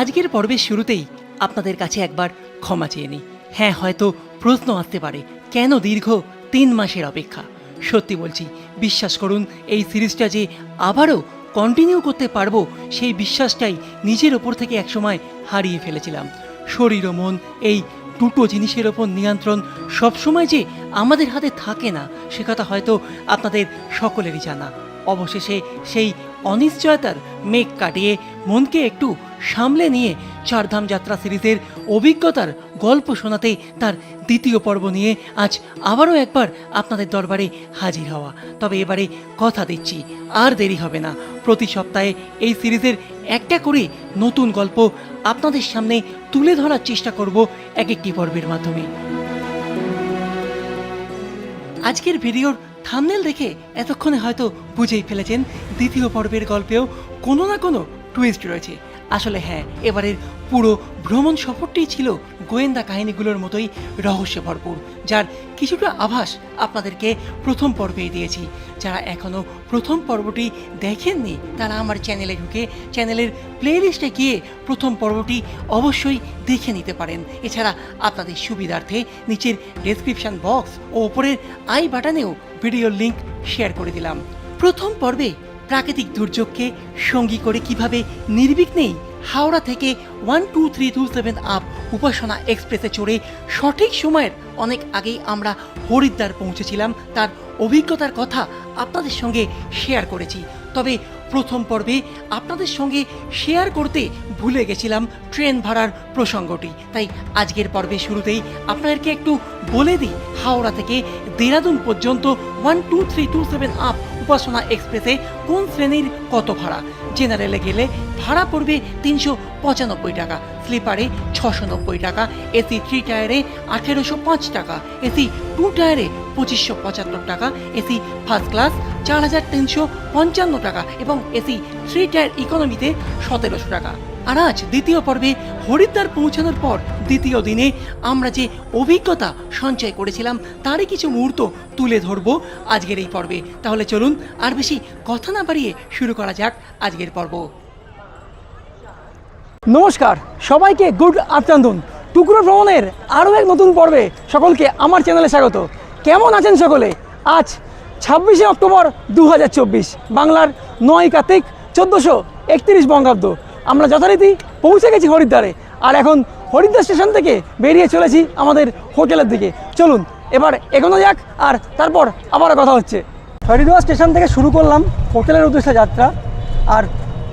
আজকের পর্বের শুরুতেই আপনাদের কাছে একবার ক্ষমা চেয়ে নিই। হ্যাঁ, হয়তো প্রশ্ন আসতে পারে, কেন দীর্ঘ 3 মাসের অপেক্ষা? সত্যি বলছি, বিশ্বাস করুন, এই সিরিজটা যে আবারও কন্টিনিউ করতে পারবো সেই বিশ্বাসটাই নিজের ওপর থেকে একসময় হারিয়ে ফেলেছিলাম। শরীর ও মন, এই দুটো জিনিসের ওপর নিয়ন্ত্রণ সবসময় যে আমাদের হাতে থাকে না, সে কথা হয়তো আপনাদের সকলেরই জানা। অবশেষে সেই অনিশ্চয়তার মেঘ কাটিয়ে মনকে একটু সামলে নিয়ে চারধাম যাত্রা সিরিজের অভিজ্ঞতার গল্প শোনাতে তার দ্বিতীয় পর্ব নিয়ে আজ আবারও একবার আপনাদের দরবারে হাজির হওয়া। তবে এবারে কথা দিচ্ছি, আর দেরি হবে না। প্রতি সপ্তাহে এই সিরিজের একটা করে নতুন গল্প আপনাদের সামনে তুলে ধরার চেষ্টা করব এক একটি পর্বের মাধ্যমে। আজকের ভিডিওর থাম্বনেল দেখে এতক্ষণে হয়তো বুঝেই ফেলেছেন, দ্বিতীয় পর্বের গল্পেও কোনো না কোনো টুইস্ট রয়েছে। আসলে হ্যাঁ, এবারের পুরো ভ্রমণ সফরটি ছিল গোয়েন্দা কাহিনীগুলোর মতোই রহস্যে ভরপুর, যার কিছুটা আভাস আপনাদেরকে প্রথম পর্বেই দিয়েছি। যারা এখনও প্রথম পর্বটি দেখেননি তারা আমার চ্যানেলে ঢুকে চ্যানেলের প্লেলিস্টে গিয়ে প্রথম পর্বটি অবশ্যই দেখে নিতে পারেন। এছাড়া আপনাদের সুবিধার্থে নিচের ডেসক্রিপশন বক্স ও ওপরের আই বাটনেও ভিডিওর লিঙ্ক শেয়ার করে দিলাম। প্রথম পর্বে প্রাকৃতিক দুর্যোগকে সঙ্গী করে কিভাবে নির্বিঘ্নেই হাওড়া থেকে 12327 আপ উপাসনা এক্সপ্রেসে চড়ে সঠিক সময়ের অনেক আগেই আমরা হরিদ্বার পৌঁছেছিলাম, তার অভিজ্ঞতার কথা আপনাদের সঙ্গে শেয়ার করেছি। তবে প্রথম পর্বে আপনাদের সঙ্গে শেয়ার করতে ভুলে গেছিলাম ট্রেন ভাড়ার প্রসঙ্গটি। তাই আজকের পর্বে শুরুতেই আপনাদেরকে একটু বলে দিই, হাওড়া থেকে দেরাদুন পর্যন্ত 12327 আপ উপাসনা এক্সপ্রেসে কোন শ্রেণীর কত ভাড়া। জেনারেলে গেলে ভাড়া পড়বে 395 টাকা, স্লিপারে 690 টাকা, এসি 3 টায়ারে 1805 টাকা, এসি 2 টায়ারে 2575 টাকা, এসি ফার্স্ট ক্লাস 4355 টাকা এবং এসি 3 টায়ার ইকোনমিতে 1700 টাকা। আর আজ দ্বিতীয় পর্বে হরিদ্বার পৌঁছানোর পর দ্বিতীয় দিনে আমরা যে অভিজ্ঞতা সঞ্চয় করেছিলাম তারই কিছু মুহূর্ত তুলে ধরবো আজকের এই পর্বে। তাহলে চলুন আর বেশি কথা না বাড়িয়ে শুরু করা যাক আজকের পর্ব। নমস্কার সবাইকে, গুড আফটারনুন। টুকরো ভ্রমণের আরও এক নতুন পর্বে সকলকে আমার চ্যানেলে স্বাগত। কেমন আছেন সকলে? আজ 26শে অক্টোবর 2024, বাংলার 9 কার্তিক 1431 বঙ্গাব্দ। আমরা যথারীতি পৌঁছে গেছি হরিদ্বারে, আর এখন হরিদ্বার স্টেশন থেকে বেরিয়ে চলেছি আমাদের হোটেলের দিকে। চলুন এবার এগোনো যাক, আর তারপর আবার কথা হচ্ছে। হরিদ্বার স্টেশন থেকে শুরু করলাম হোটেলের উদ্দেশ্যে যাত্রা, আর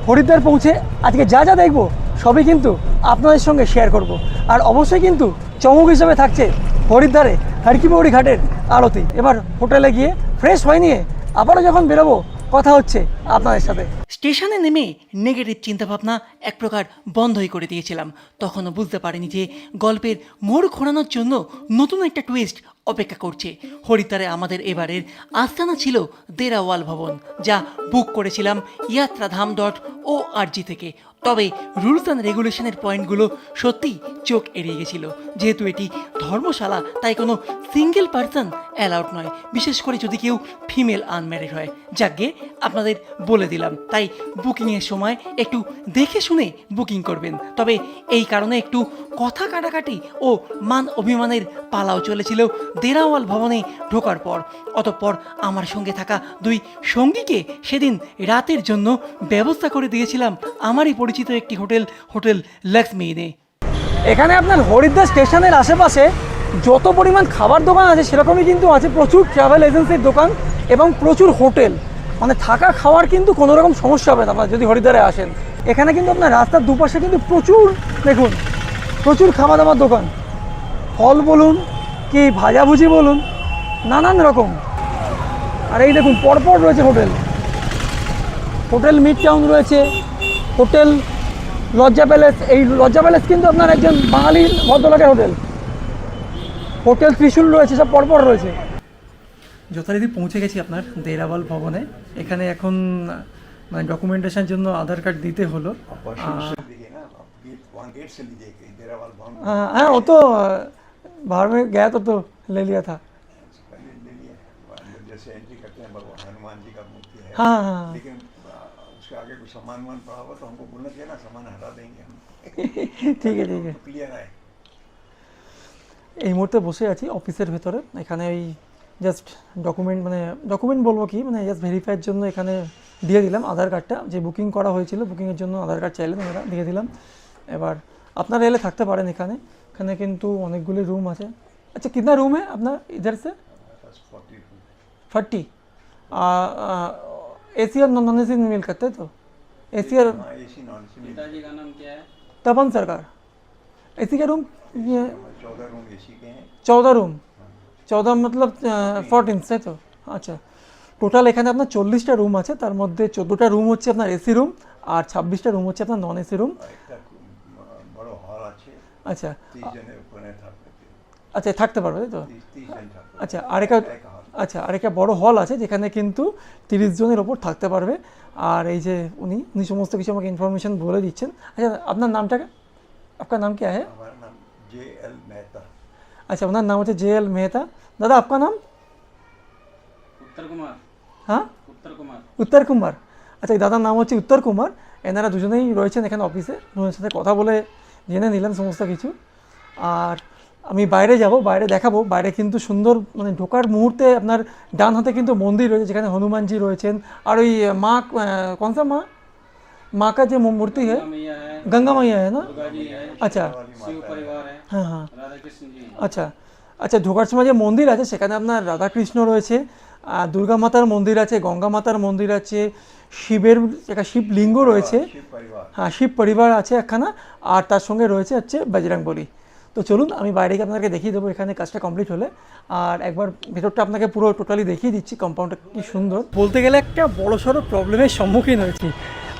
হরিদ্বার পৌঁছে আজকে যা যা দেখব সবই কিন্তু আপনাদের সঙ্গে শেয়ার করব। আর অবশ্যই কিন্তু চমক হিসেবে থাকছে হরিদ্বারে হরকিপৌড়ি ঘাটের আরতি। এবার হোটেলে গিয়ে ফ্রেশ হয়ে নিয়ে আবারও যখন বেরোবো কথা হচ্ছে আপনাদের সাথে। স্টেশনে নেমে নেগেটিভ চিন্তাভাবনা এক প্রকার বন্ধই করে দিয়েছিলাম। তখনও বুঝতে পারিনি যে গল্পের মোড় ঘোরানোর জন্য নতুন একটা টুইস্ট অপেক্ষা করছে। হরিদ্বারে আমাদের এবারের আস্তানা ছিল দেরাওয়াল ভবন, যা বুক করেছিলাম yatratham.org থেকে। তবে রুলস অ্যান্ড রেগুলেশনের পয়েন্টগুলো সত্যিই চোখ এড়িয়ে গেছিল। যেহেতু এটি ধর্মশালা, তাই কোনো সিঙ্গেল পার্সন অ্যালাউড নয়, বিশেষ করে যদি কেউ ফিমেল আনম্যারিড হয়। যাকে আপনাদের বলে দিলাম, তাই বুকিংয়ের সময় একটু দেখে শুনে বুকিং করবেন। তবে এই কারণে একটু কথা কাটাকাটি ও মান অভিমানের পালাও চলেছিল দেরাওয়াল ভবনে ঢোকার পর। অতঃপর আমার সঙ্গে থাকা 2 সঙ্গীকে সেদিন রাতের জন্য ব্যবস্থা করে দিয়েছিলাম আমারই পরিচিত একটি হোটেল লক্ষ্মীনে। এখানে আপনার হরিদ্বার স্টেশনের আশেপাশে যত পরিমাণ খাবার দোকান আছে সেরকমই কিন্তু আছে প্রচুর ট্রাভেল এজেন্সির দোকান এবং প্রচুর হোটেল। মানে থাকা খাওয়ার কিন্তু কোনো রকম সমস্যা হবে না আপনার যদি হরিদ্বারে আসেন। এখানে কিন্তু আপনার রাস্তার দুপাশে কিন্তু প্রচুর খাওয়া দাওয়ার দোকান, ফল বলুন কি ভাজাভুজি বলুন, নানান রকম। আর এই দেখুন পরপর রয়েছে হোটেল মিড টাউন রয়েছে, হোটেল লজ্জা প্যালেস। এই লজ্জা প্যালেস কিন্তু আপনার একজন বাঙালি ভদ্রলোকের হোটেল ত্রিশূল রয়েছে, সব পরপর রয়েছে। যথারীতি পৌঁছে গেছি আপনার দেরাওয়াল ভবনে। এখানে এখন মানে ডকুমেন্টেশনের জন্য আধার কার্ড দিতে হলো। हाँ वो तो बाहर में गया तो ले लिया था। जैसे एंट्री करते हैं भगवान हनुमान जी का मूर्ति है, हाँ हाँ लेकिन उसके आगे कुछ सामान वामान पड़ा हुआ तो हमको बोलना चाहिए ना, सामान हटा देंगे हम। ঠিক আছে ঠিক আছে। क्लियर है। এই মুহূর্তে বসে আছি অফিসের ভেতরে। এখানে ওই জাস্ট ডকুমেন্ট বলবো কি, মানে জাস্ট ভেরিফাইয়ের জন্য এখানে দিয়ে দিলাম আধার কার্ডটা। যে বুকিং করা হয়েছিল, বুকিংয়ের জন্য আধার কার্ড চাইলেন, ওরা দিয়ে দিলাম। এবার আপনারা এলে থাকতে পারেন এখানে। এখানে কিন্তু অনেকগুলি রুম আছে। আচ্ছা কিतना रूम है अपना इधर से? 40। एसी और नॉन एसी मिल करते तो एसी और एसी नॉन एसी पिताजी का नाम क्या है? तपन सरकार। एसी का रूम ये 14 रूम एसी के हैं। 14 रूम, 14 मतलब 14 তাই তো? আচ্ছা টোটাল এখানে আপনার 40টা রুম আছে, তার মধ্যে 14টা রুম হচ্ছে আপনার এসি রুম আর 26টা রুম হচ্ছে আপনার নন এসি রুম। একটা বড় হল আছে। আচ্ছা 30 জনের উপরে থাকবে। আচ্ছা থাকতে পারবে তাই তো? 30 জন থাকবে। আচ্ছা আরেকটা বড় হল আছে যেখানে কিন্তু 30 জনের ওপর থাকতে পারবে। আর এই যে উনি সমস্ত কিছু আমাকে ইনফরমেশন বলে দিচ্ছেন। আচ্ছা আপনার নামটা, আপনার নাম क्या है? हमारा नाम JL मेहता। अच्छा ওনার নাম হচ্ছে JL মেহতা। দাদা আপনার নাম? उत्तर कुमार। হ্যাঁ उत्तर कुमार। উত্তর কুমার। আচ্ছা এই দাদার নাম হচ্ছে উত্তর কুমার। এনারা দুজনেই রয়েছেন এখানে অফিসে। ওনার সাথে কথা বলে জেনে নিলাম সমস্ত কিছু। আর আমি বাইরে যাব, বাইরে দেখাবো। বাইরে কিন্তু সুন্দর, মানে ঢোকার মুহূর্তে আপনার ডান হাতে কিন্তু মন্দির রয়েছে যেখানে হনুমানজি রয়েছেন। আর ওই মা কনসা মা का जो मूर्ति है मैया है, गंगा मैया है ना? दुर्गा जी है, अच्छा शिव परिवार है, हाँ हाँ राधा कृष्ण जी हैं। আচ্ছা আচ্ছা ঢোকার সময় যে মন্দির আছে সেখানে আপনার রাধাকৃষ্ণ রয়েছে, আর দুর্গা মাতার মন্দির আছে, গঙ্গা মাতার মন্দির আছে, শিবের একটা শিবলিঙ্গ রয়েছে, शिव परिवार। হ্যাঁ শিব পরিবার আছে একখানা, আর তার সঙ্গে রয়েছে হচ্ছে বজরংবলী। তো চলুন আমি বাইরে গিয়ে আপনাকে দেখিয়ে দেবো এখানে কাজটা কমপ্লিট হলে। আর একবার ভেতরটা আপনাকে পুরো টোটালি দেখিয়ে দিচ্ছি, কম্পাউন্ডটা কি সুন্দর। বলতে গেলে একটা বড়সড় প্রবলেমের সম্মুখীন হয়েছি।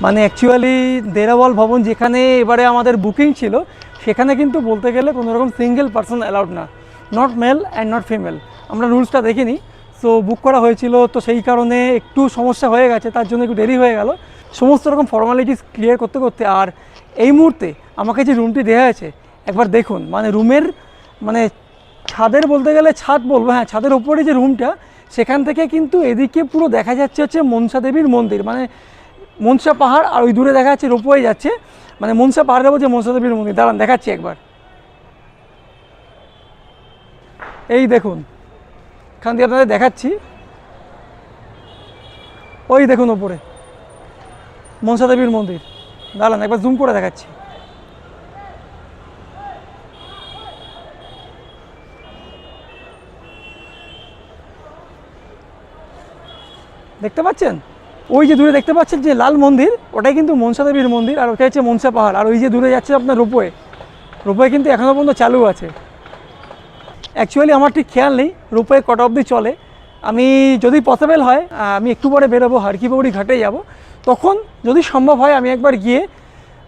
মানে অ্যাকচুয়ালি দেরাওয়াল ভবন যেখানে এবারে আমাদের বুকিং ছিল সেখানে কিন্তু বলতে গেলে কোনো রকম সিঙ্গেল পারসন অ্যালাউড না, not male and not female. আমরা রুলসটা দেখিনি, সো বুক করা হয়েছিল, তো সেই কারণে একটু সমস্যা হয়ে গেছে, তার জন্য একটু দেরি হয়ে গেল সমস্ত রকম ফর্মালিটিস ক্লিয়ার করতে করতে। আর এই মুহূর্তে আমাকে যে রুমটি দেওয়া আছে একবার দেখুন, মানে রুমের মানে ছাদের, বলতে গেলে ছাদ বলবো, হ্যাঁ ছাদের উপরে যে রুমটা, সেখান থেকে কিন্তু এদিকে পুরো দেখা যাচ্ছে হচ্ছে মনসা দেবীর মন্দির, মানে মনসা পাহাড়, আর ওই দূরে দেখা যাচ্ছে রোপওয়ে যাচ্ছে, মানে মনসা পাহাড়ের উপর যে মনসা দেবীর মন্দির। দাঁড়ান দেখাচ্ছি একবার, এই দেখুন এখান দিয়ে আপনাদের দেখাচ্ছি, ওই দেখুন ওপরে মনসা দেবীর মন্দির। দাঁড়ান একবার জুম করে দেখাচ্ছি। দেখতে পাচ্ছেন ওই যে দূরে দেখতে পাচ্ছেন যে লাল মন্দির, ওটাই কিন্তু মনসা দেবীর মন্দির, আর ওটা হচ্ছে মনসা পাহাড়। আর ওই যে দূরে যাচ্ছে আপনার রোপওয়ে কিন্তু এখনও পর্যন্ত চালু আছে। অ্যাকচুয়ালি আমার ঠিক খেয়াল নেই রোপওয়ে কটা অবধি চলে। আমি যদি পসিবল হয় আমি একটু পরে বেরোবো, হারকিপৌড়ি ঘাটে যাব, তখন যদি সম্ভব হয় আমি একবার গিয়ে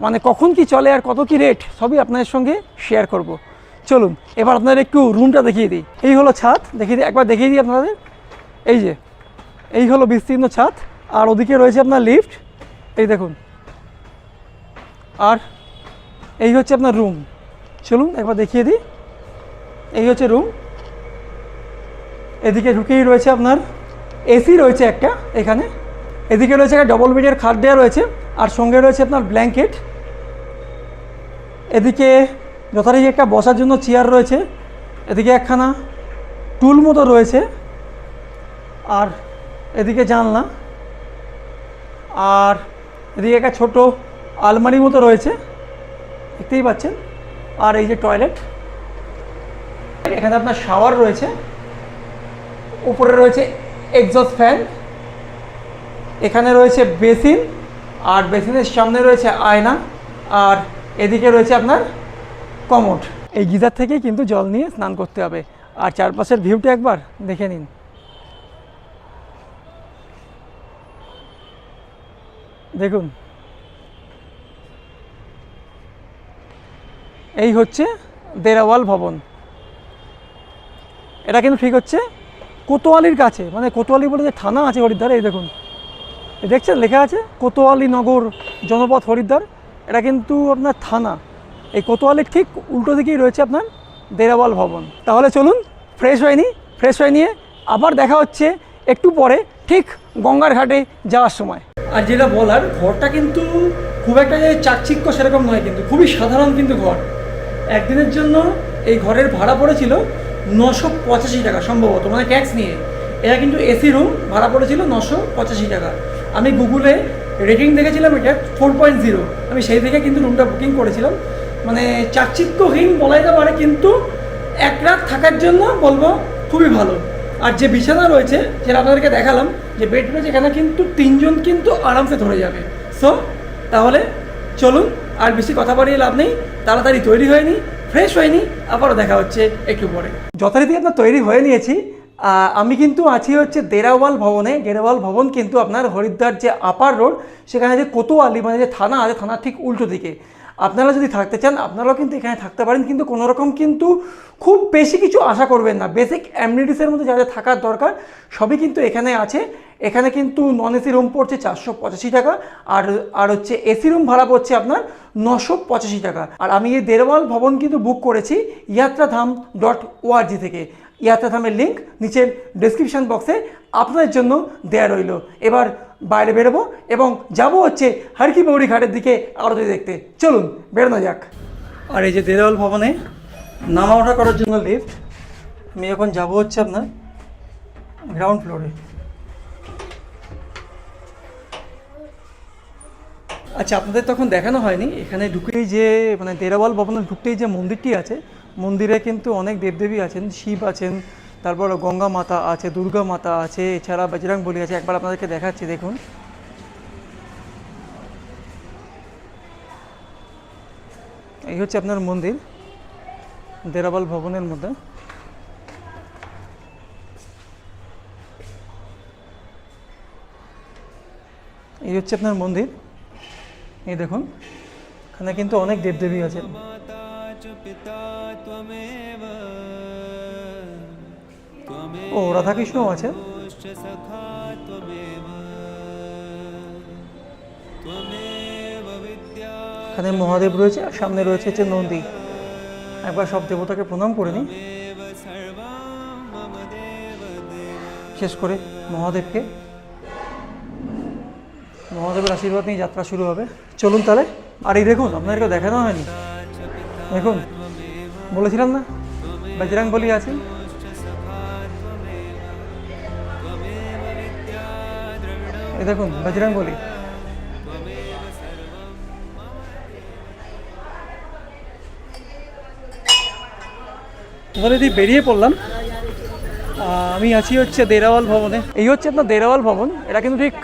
মানে কখন কি চলে আর কত কি রেট সবই আপনাদের সঙ্গে শেয়ার করব। চলুন এবার আপনাদের একটু রুমটা দেখিয়ে দিই। এই হলো ছাদ, দেখিয়ে দিই একবার, দেখিয়ে দিই আপনাদের। এই হলো বিস্তীর্ণ ছাদ, আর ওদিকে রয়েছে আপনার লিফট, এই দেখুন। আর এই হচ্ছে আপনার রুম। চলুন একবার দেখিয়ে দিই। এই হচ্ছে রুম, এদিকে ঢুকেই রয়েছে আপনার এসি রয়েছে একটা এখানে, এদিকে রয়েছে একটা ডবল বেডের খাট দেওয়া রয়েছে, আর সঙ্গে রয়েছে আপনার ব্ল্যাঙ্কেট। এদিকে যথারীতি একটা বসার জন্য চেয়ার রয়েছে, এদিকে একখানা টুল মতো রয়েছে, আর এদিকে জানলা, আর এদিকে একটা ছোট আলমারি মতো রয়েছে দেখতেই পাচ্ছেন। আর এই যে টয়লেট, এখানে আপনার শাওয়ার রয়েছে, উপরে রয়েছে এক্সস্ট ফ্যান, এখানে রয়েছে বেসিন, আর বেসিনের সামনে রয়েছে আয়না, আর এদিকে রয়েছে আপনার কমোড। এই গিজার থেকেই কিন্তু জল নিয়ে স্নান করতে হবে। আর চারপাশের ভিউটা একবার দেখে নিন। দেখুন এই হচ্ছে দেরাওয়াল ভবন। এটা কিন্তু ঠিক হচ্ছে কোতোয়ালির কাছে, মানে কোতোয়ালি বলে যে থানা আছে হরিদ্বারে, এই দেখুন এই দেখছেন লেখা আছে কোতোয়ালি নগর জনপদ হরিদ্বার, এটা কিন্তু আপনার থানা। এই কোতোয়ালির ঠিক উল্টো দিকেই রয়েছে আপনার দেরাওয়াল ভবন। তাহলে চলুন ফ্রেশ হয়ে নিয়ে আবার দেখা হচ্ছে একটু পরে ঠিক গঙ্গার ঘাটে যাওয়ার সময়। আর যেটা বলার, ঘরটা কিন্তু খুব একটা যে চাকচিক্য সেরকম নয়, কিন্তু খুবই সাধারণ কিন্তু ঘর। একদিনের জন্য এই ঘরের ভাড়া পড়েছিল 985 টাকা সম্ভবত, মানে ট্যাক্স নিয়ে। এটা কিন্তু এসি রুম, ভাড়া পড়েছিল 985 টাকা। আমি গুগলে রেটিং দেখেছিলাম এটা 4.0, আমি সেই থেকে কিন্তু রুমটা বুকিং করেছিলাম। মানে চাকচিক্যহীন বলা যেতে পারে, কিন্তু এক রাত থাকার জন্য বলবো খুবই ভালো। আর যে বিছানা রয়েছে যেটা আপনাদেরকে দেখালাম, যে বেড রয়েছে, এখানে কিন্তু 3 জন কিন্তু আরামসে ধরে যাবে। সো তাহলে চলুন, আর বেশি কথা বাড়িয়ে লাভ নেই, তাড়াতাড়ি তৈরি হয়ে নিই, ফ্রেশ হয়ে নিই, আবারও দেখা হচ্ছে একটু পরে। যথারীতি আপনার তৈরি হয়ে নিয়েছি। আমি কিন্তু আছি হচ্ছে দেরাওয়াল ভবনে। দেরাওয়াল ভবন কিন্তু আপনার হরিদ্বার যে আপার রোড, সেখানে যে কোতোয়ালি মানে যে থানা আছে, থানার ঠিক উল্টো দিকে। আপনারা যদি থাকতে চান আপনারাও কিন্তু এখানে থাকতে পারেন, কিন্তু কোনো রকম কিন্তু খুব বেশি কিছু আশা করবেন না। বেসিক অ্যামিনিটিসের মধ্যে যা যা থাকার দরকার সবই কিন্তু এখানে আছে। এখানে কিন্তু নন এসি রুম পড়ছে 485 টাকা, আর হচ্ছে এসি রুম ভাড়া পড়ছে আপনার 985 টাকা। আর আমি এই দেরাওয়াল ভবন কিন্তু বুক করেছি yatratham.org থেকে। ইয়াত্রাধামের লিঙ্ক নিচের ডেসক্রিপশন বক্সে আপনাদের জন্য দেয়া রইল। এবার বাইরে বেরোবো এবং যাবো হচ্ছে হর কি পৌড়ি ঘাটের দিকে আরতি দেখতে। চলুন বেরোনো যাক। আর এই যে দেরাওয়াল ভবনে নামা ওঠা করার জন্য লিফট। আমি এখন যাবো হচ্ছে আপনার গ্রাউন্ড ফ্লোরে। আচ্ছা, আপনাদের তখন দেখানো হয়নি, এখানে ঢুকেই যে মানে দেরাওয়াল ভবনে ঢুকতেই যে মন্দিরটি আছে, মন্দিরে কিন্তু অনেক দেবদেবী আছেন, শিব আছেন, তারপর গঙ্গা মাতা আছে, দুর্গা মাতা আছে, এছাড়া বজরং বলি আছে। একবার আপনাদেরকে দেখাচ্ছি, দেখুন। এই হচ্ছে আপনার মন্দির দেরাওয়াল ভবনের মধ্যে। এই হচ্ছে আপনার মন্দির, এই দেখুন এখানে কিন্তু অনেক দেবদেবী আছেন। ও রাধাকৃষ্ণ আছে। এখানে মহাদেব রয়েছে, আর সামনে রয়েছে হচ্ছে নন্দী। একবার সব দেবতাকে প্রণাম করে নিই, শেষ করে মহাদেবকে। মহাদেবের আশীর্বাদ নিয়ে যাত্রা শুরু হবে। চলুন তাহলে। আর এই দেখুন, আপনাদেরকে দেখানো হয়নি, দেখুন বলেছিলাম না বজরং বলি আছেন। এই দেখুন বজরং বলি। এবারে বেরিয়ে পড়লাম। আমি আছি হচ্ছে দেরাওয়াল ভবনে। এই হচ্ছে আপনার দেরাওয়াল ভবন। এটা কিন্তু ঠিক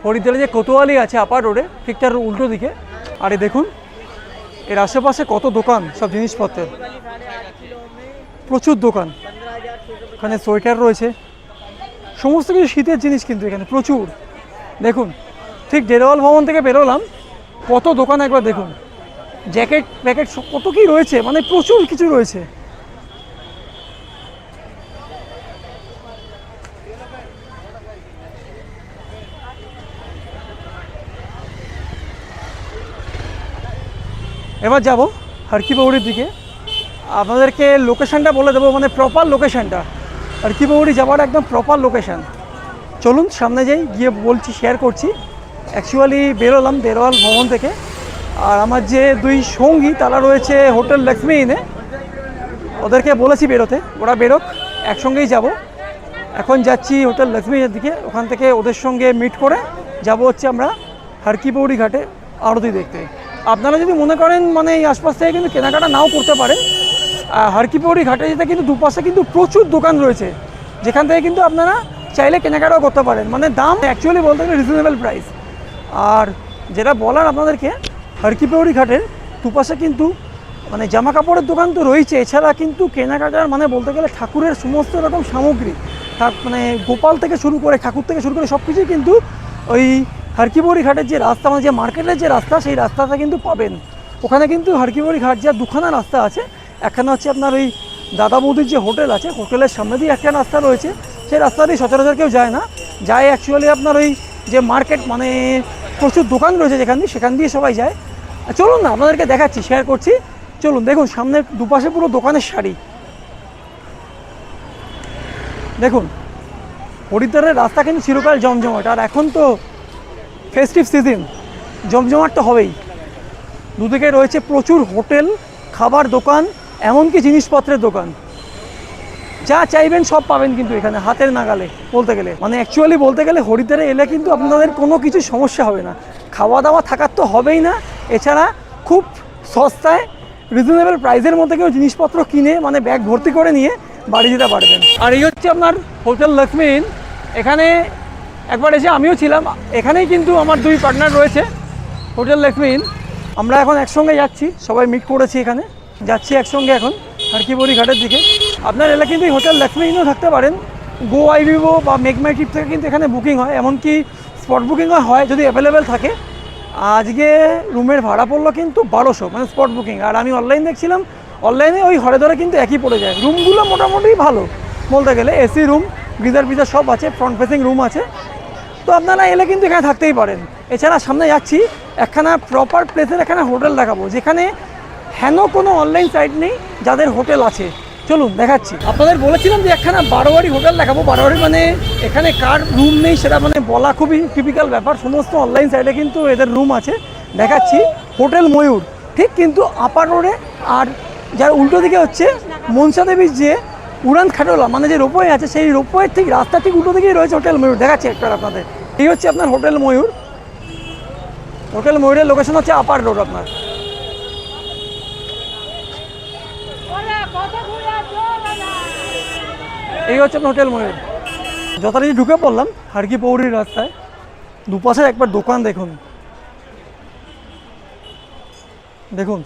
হরিদ্বারে যে কোতোয়ালি আছে আপার রোডে, ঠিক তার উল্টো দিকে। আর এই দেখুন এর আশেপাশে কত দোকান, সব জিনিসপত্রের, প্রচুর দোকান। এখানে সোয়েটার রয়েছে, সমস্ত কিছু শীতের জিনিস কিন্তু এখানে প্রচুর। দেখুন ঠিক দেরাওয়াল ভবন থেকে বেরোলাম, কত দোকান একবার দেখুন, জ্যাকেট প্যাকেট কত কি রয়েছে, মানে প্রচুর কিছু রয়েছে। এবার যাব হর কি পৌড়ির দিকে। আপনাদেরকে লোকেশানটা বলে দেবো, মানে প্রপার লোকেশানটা, হর কি পৌড়ি যাওয়ার একদম প্রপার লোকেশান। চলুন সামনে যাই, গিয়ে বলছি, শেয়ার করছি। অ্যাকচুয়ালি বেরোলাম দেরাওয়াল ভবন থেকে, আর আমার যে দুই সঙ্গী তারা রয়েছে হোটেল লক্ষ্মী ইনে। ওদেরকে বলেছি বেরোতে, ওরা বেরোক, একসঙ্গেই যাব। এখন যাচ্ছি হোটেল লক্ষ্মী ইনের দিকে, ওখান থেকে ওদের সঙ্গে মিট করে যাব হচ্ছে আমরা হর কি পৌড়ি ঘাটে আরতি দেখতে। আপনারা যদি মনে করেন মানে এই আশপাশ থেকে কিন্তু কেনাকাটা নাও করতে পারেন, হর কি পৌড়ি ঘাটে যেতে কিন্তু দুপাশে কিন্তু প্রচুর দোকান রয়েছে, যেখান থেকে কিন্তু আপনারা চাইলে কেনাকাটাও করতে পারেন। মানে দাম অ্যাকচুয়ালি বলতে গেলে রিজনেবল প্রাইস। আর যেটা বলার আপনাদেরকে, হর কি পৌড়ি ঘাটের দুপাশে কিন্তু মানে জামা কাপড়ের দোকান তো রয়েছে, এছাড়া কিন্তু কেনাকাটার মানে বলতে গেলে ঠাকুরের সমস্ত রকম সামগ্রী, মানে গোপাল থেকে শুরু করে ঠাকুর থেকে শুরু করে সব কিছুই কিন্তু ওই হর কি পৌড়ি ঘাটের যে রাস্তা, মানে যে মার্কেটের যে রাস্তা, সেই রাস্তাটা কিন্তু পাবেন। ওখানে কিন্তু হর কি পৌড়ি ঘাট যা দুখানা রাস্তা আছে, একখানা হচ্ছে আপনার ওই দাদা বৌদির যে হোটেল আছে, হোটেলের সামনে দিয়ে একটা রাস্তা রয়েছে, সেই রাস্তা দিয়ে সচরাচর কেউ যায় না, যায় অ্যাকচুয়ালি আপনার ওই যে মার্কেট মানে প্রচুর দোকান রয়েছে যেখান দিয়ে, সেখান দিয়ে সবাই যায়। চলুন না আপনাদেরকে দেখাচ্ছি, শেয়ার করছি। চলুন দেখুন, সামনে দুপাশে পুরো দোকানের সারি। দেখুন হরিদ্বারের রাস্তা কিন্তু চিরকাল জমজমাট, আর এখন তো ফেস্টিভ সিজন, জমজমাট তো হবেই। দুদিকে রয়েছে প্রচুর হোটেল, খাবার দোকান, এমনকি জিনিসপত্রের দোকান। যা চাইবেন সব পাবেন কিন্তু এখানে হাতের নাগালে বলতে গেলে। মানে অ্যাকচুয়ালি বলতে গেলে হরিদ্বারে এলে কিন্তু আপনাদের কোনো কিছু সমস্যা হবে না। খাওয়া দাওয়া থাকার তো হবেই না, এছাড়া খুব সস্তায় রিজনেবল প্রাইসের মধ্যে কেউ জিনিসপত্র কিনে মানে ব্যাগ ভর্তি করে নিয়ে বাড়ি যেতে পারবেন। আর এই হচ্ছে আপনার হোটেল লক্ষ্মী ইন। এখানে একবার এসে আমিও ছিলাম, এখানেই কিন্তু আমার দুই পার্টনার রয়েছে হোটেল লক্ষ্মী ইন। আমরা এখন একসঙ্গে যাচ্ছি, সবাই মিট করেছি এখানে, যাচ্ছি একসঙ্গে এখন হারকিপৌরি ঘাটের দিকে। আপনার এলাকা কিন্তু এই হোটেল লক্ষ্মী ইনও থাকতে পারেন। গো আই ভিভো বা মেক মাই ট্রিপ থেকে কিন্তু এখানে বুকিং হয়, এমনকি স্পট বুকিংও হয় যদি অ্যাভেলেবেল থাকে। আজকে রুমের ভাড়া পড়লো কিন্তু 1200, মানে স্পট বুকিং। আর আমি অনলাইন দেখছিলাম, অনলাইনে ওই হরে ধরে কিন্তু একই পড়ে যায়। রুমগুলো মোটামুটি ভালো বলতে গেলে, এসি রুম, গিজার পিজার সব আছে, ফ্রন্ট ফেসিং রুম আছে। তো আপনারা এলে কিন্তু এখানে থাকতেই পারেন। এছাড়া সামনে যাচ্ছি একখানা প্রপার প্লেসের এখানে হোটেল দেখাবো, যেখানে হেন কোনো অনলাইন সাইট নেই যাদের হোটেল আছে। চলুন দেখাচ্ছি। আপনাদের বলেছিলাম যে একখানা বারোয়ারি হোটেল দেখাবো। বারোয়ারি মানে এখানে কার রুম নেই সেটা মানে বলা খুবই টিপিক্যাল ব্যাপার, সমস্ত অনলাইন সাইটে কিন্তু এদের রুম আছে। দেখাচ্ছি হোটেল ময়ূর, ঠিক কিন্তু আপার রোডে। আর যার উল্টো দিকে হচ্ছে মনসা দেবীর যে উড়ান খাটোলা মানে যে রোপওয়ে আছে, সেই রোপওয়ের ঠিক রাস্তা ঠিক উল্টো দিকেই রয়েছে হোটেল ময়ূর। দেখাচ্ছি একটা আপনাদের। এই হচ্ছে আপনার হোটেল ময়ূর। হোটেল ময়ূরের লোকেশন হচ্ছে আপার রোড আপনার। এই হচ্ছে আপনার হোটেল ময়ূর। যথারীতি ঢুকে পড়লাম হারকিপৌরির রাস্তায়। দুপাশে একবার দোকান দেখুন, দেখুন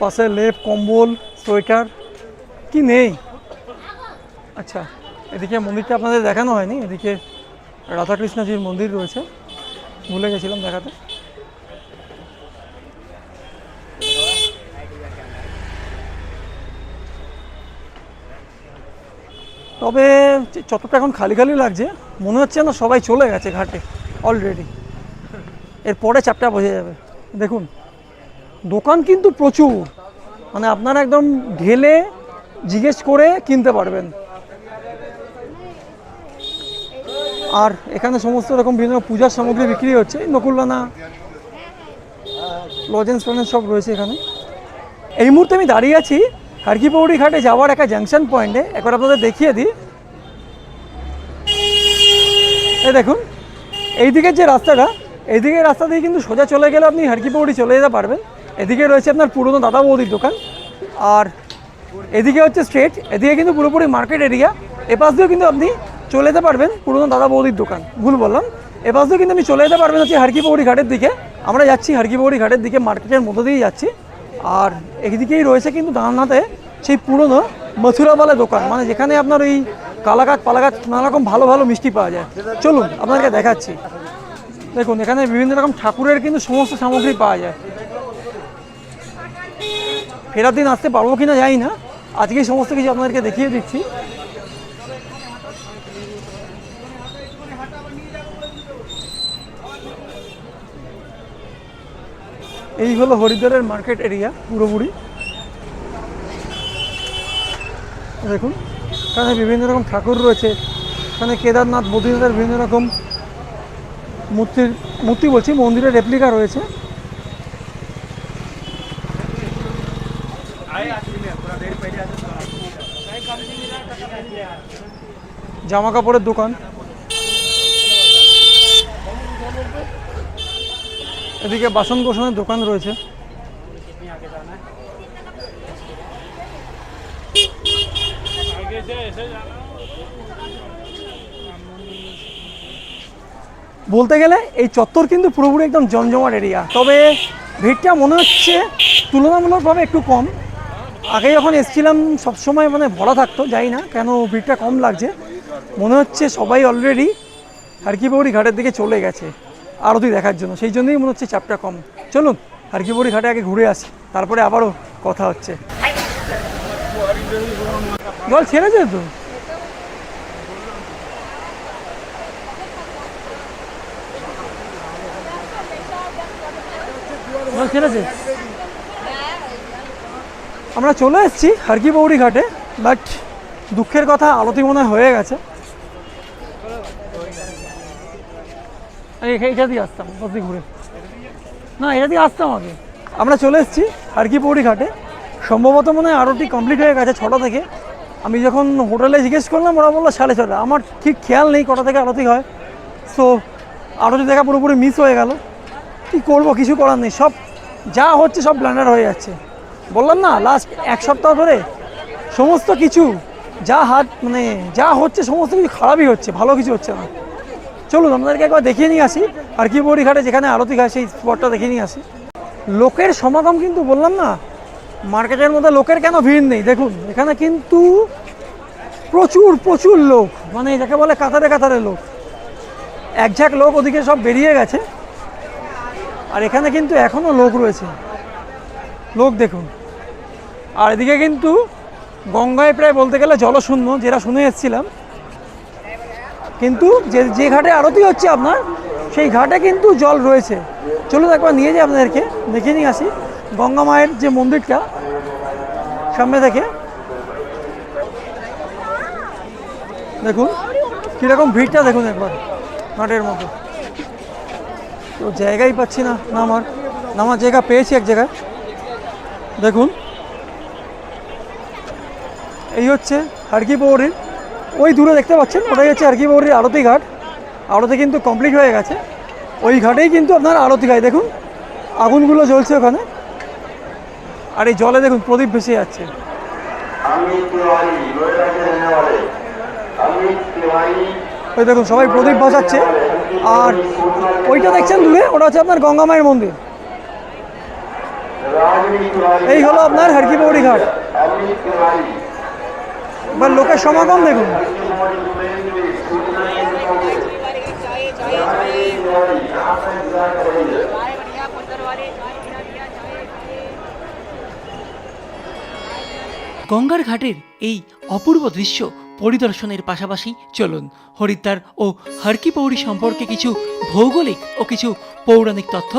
পাশে লেপ, কম্বল, সোয়েটার, কি নেই। আচ্ছা, এদিকে মন্দিরটা আপনাদের দেখানো হয়নি, এদিকে রাধাকৃষ্ণজির মন্দির রয়েছে, ভুলে গেছিলাম দেখাতে। তবে চত্বরটা এখন খালি খালি লাগছে, মনে হচ্ছে না সবাই চলে গেছে ঘাটে অলরেডি। এরপরে চাপটা বোঝা যাবে। দেখুন দোকান কিন্তু প্রচুর, মানে আপনারা একদম ঢেলে জিজ্ঞেস করে কিনতে পারবেন। আর এখানে সমস্ত রকম বিভিন্ন পূজার সামগ্রী বিক্রি হচ্ছে, নকুলদানা, লজেন্স ফজেন্স সব রয়েছে এখানে। এই মুহূর্তে আমি দাঁড়িয়ে আছি হারকিপৌরি ঘাটে যাওয়ার একটা জাংশন পয়েন্টে। একবার আপনাদের দেখিয়ে দিই। এই দেখুন এই দিকের যে রাস্তাটা, এইদিকে রাস্তা দিয়ে কিন্তু সোজা চলে গেলে আপনি হারকিপৌরি চলে যেতে পারবেন। এদিকে রয়েছে আপনার পুরনো দাদা বৌদির দোকান, আর এদিকে হচ্ছে স্ট্রেট, এদিকে কিন্তু পুরোপুরি মার্কেট এরিয়া। এপাশ দিয়েও কিন্তু আপনি চলে যেতে পারবেন পুরনো দাদা বৌদির দোকান, ভুল বললাম। এপাশ দিয়েও কিন্তু আপনি চলে যেতে পারবেন হচ্ছে হারকিপৌরি ঘাটের দিকে। আমরা যাচ্ছি হারকিপৌরি ঘাটের দিকে, মার্কেটের মধ্যে দিয়েই যাচ্ছি। আর এদিকেই রয়েছে কিন্তু ডানহাতে সেই পুরনো মথুরাওয়ালা দোকান, মানে যেখানে আপনার ওই কালাকাত পালাকাত নানা রকম ভালো ভালো মিষ্টি পাওয়া যায়। চলুন আপনাদেরকে দেখাচ্ছি। দেখুন এখানে বিভিন্ন রকম ঠাকুরের কিন্তু সমস্ত সামগ্রী পাওয়া যায়। ফেরার দিন আসতে পারবো কিনা জানি না, আজকেই সমস্ত কিছু আপনাদেরকে দেখিয়ে দিচ্ছি। এই হলো হরিদ্বারের মার্কেট এরিয়া পুরোপুরি। দেখুন এখানে বিভিন্ন রকম ঠাকুর রয়েছে, এখানে কেদারনাথ, বদ্রীনাথের বিভিন্ন রকম মূর্তি বলছি, মন্দিরের রেপ্লিকা রয়েছে। জামা কাপড়ের দোকান, এদিকে বাসন কোসনের দোকান রয়েছে। বলতে গেলে এই চত্বর কিন্তু পুরোপুরি একদম জমজমাট এরিয়া, তবে ভিড়টা মনে হচ্ছে তুলনামূলকভাবে একটু কম। আগে যখন এসেছিলাম সবসময় মানে ভরা থাকতো, জানি না কেন ভিড়টা কম লাগছে। মনে হচ্ছে সবাই অলরেডি হারকিপৌরি ঘাটের দিকে চলে গেছে আরতি দেখার জন্য, সেই জন্যই মনে হচ্ছে চাপটা কম। চলুন হারকিপৌরি ঘাটে আগে ঘুরে আসি, তারপরে আবারও কথা হচ্ছে। জল ছেড়েছে তো, জল ছেড়েছে। আমরা চলে এসেছি হারকি পৌরি ঘাটে, বাট দুঃখের কথা আরতি মনে হয় হয়ে গেছে। এটা দিয়ে আসতাম ঘুরে, না এটা দিয়ে আসতাম আগে। আমরা চলে এসেছি হারকি পৌরি ঘাটে, সম্ভবত মনে হয় আরতি কমপ্লিট হয়ে গেছে 6টা থেকে। আমি যখন হোটেলে জিজ্ঞেস করলাম ওরা বললো 6:30। আমার ঠিক খেয়াল নেই কটা থেকে আরতি হয়, সো আরতি দেখা পুরোপুরি মিস হয়ে গেল। কী করবো, কিছু করার নেই, সব যা হচ্ছে সব ব্ল্যান্ডার হয়ে যাচ্ছে। বললাম না লাস্ট 1 সপ্তাহ ধরে সমস্ত কিছু যা হচ্ছে সমস্ত কিছু খারাপই হচ্ছে, ভালো কিছু হচ্ছে না। চলুন আপনাদেরকে একবার দেখিয়ে নিয়ে আসি হারকি পৌরি ঘাটে যেখানে আরতি হয় সেই স্পটটা দেখিয়ে নিয়ে আসি। লোকের সমাগম কিন্তু বললাম না, মার্কেটের মধ্যে লোকের কেন ভিড় নেই। দেখুন এখানে কিন্তু প্রচুর প্রচুর লোক, মানে যাকে বলে কাতারে কাতারে লোক। এক ঝাঁক লোক ওদিকে সব বেরিয়ে গেছে, আর এখানে কিন্তু এখনও লোক রয়েছে। লোক দেখুন, আর এদিকে কিন্তু গঙ্গায় প্রায় বলতে গেলে জলশূন্য, যেটা শুনে এসেছিলাম। কিন্তু যে ঘাটে আরতি হচ্ছে আপনার, সেই ঘাটে কিন্তু জল রয়েছে। চলুন একবার নিয়ে যাই আপনাদেরকে, দেখে নিয়ে আসি গঙ্গা মায়ের যে মন্দিরটা সামনে থেকে। দেখুন কীরকম ভিড়টা দেখুন একবার ঘাটের মতো। তো জায়গাই পাচ্ছি না, নামার জায়গা পেয়েছি এক জায়গায়। দেখুন এই হচ্ছে হারকি পৌরির, ওই দূরে দেখতে পাচ্ছেন ওটাই হচ্ছে হারকি পৌরির আরতি ঘাট। আরতি কিন্তু কমপ্লিট হয়ে গেছে, ওই ঘাটেই কিন্তু আপনার আরতি হয়। দেখুন আগুনগুলো জ্বলছে ওখানে, আর এই জলে দেখুন প্রদীপ ভেসে যাচ্ছে। ওই দেখুন সবাই প্রদীপ ভাসাচ্ছে, আর ওইটা দেখছেন দূরে, ওটা হচ্ছে আপনার গঙ্গা মায়ের মন্দির। এই হলো আপনার হারকি পৌরি ঘাট। এবার লোকের সমাগম দেখুন। গঙ্গার ঘাটের এই অপূর্ব দৃশ্য পরিদর্শনের পাশাপাশি চলুন হরিদ্বার ও হারকি পৌরি সম্পর্কে কিছু ভৌগোলিক ও কিছু পৌরাণিক তথ্য